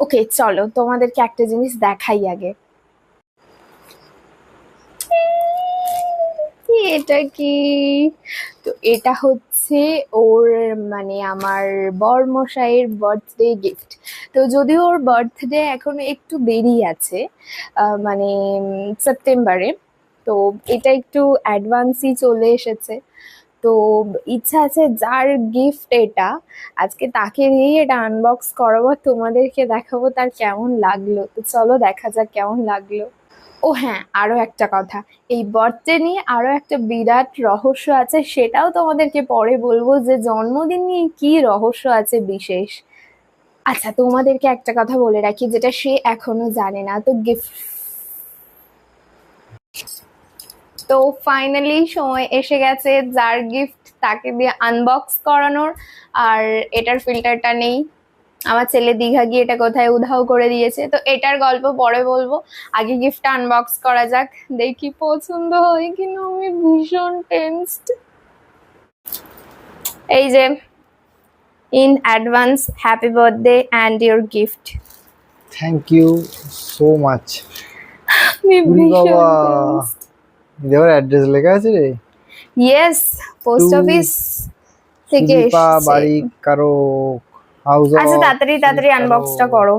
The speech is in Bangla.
ওকে, চলো তোমাদেরকে একটা জিনিস দেখাই আগে। এটা কি? তো এটা হচ্ছে ওর, মানে আমার বরমশাইয়ের বার্থডে গিফট। তো যদিও ওর বার্থডে এখনো একটু দেরি আছে, মানে সেপ্টেম্বরে। তো এটা একটু অ্যাডভান্সই চলে এসেছে। তো ইচ্ছা আছে যার গিফট এটা, আজকে তাকে দিয়েই এটা আনবক্স করাবো, তোমাদেরকে দেখাবো তার কেমন লাগলো। তো চলো দেখা যাক কেমন লাগলো। ও হ্যাঁ, আরো একটা কথা, এই বার্থডে নিয়ে আরো একটা বিরাট রহস্য আছে, সেটাও তোমাদেরকে পরে বলবো যে জন্মদিন নিয়ে কি রহস্য আছে বিশেষ। আচ্ছা, তোমাদেরকে একটা কথা বলে রাখি যেটা সে এখনো জানে না। তো গিফট, তো ফাইনালি সময় এসে গেছে যার গিফট তাকে দিয়ে আনবক্স করানোর। আর এটার ফিল্টারটা নেই, আমার ছেলে দীঘা গিয়ে এটা কোথায় উধাও করে দিয়েছে। তো এটার গল্প পরে বলবো, আগে গিফটটা আনবক্স করা যাক, দেখি পছন্দ হয় কিনা। আমি ভীষণ টেনসড। এই যে, in advance happy birthday and your gift. Thank you so much. আমি উরি ভীষণ বাবা, টেনসড। দেওয়ার অ্যাড্রেস লেখা আছে রে। ইয়েস, টু পোস্ট অফিস থেকে সুদীপা এসছে। বাড়ি কারো, হাউস আচ্ছা, অফ তাড়াতাড়ি সুদীপ তাড়াতাড়ি কারো। আনবক্সটা করো।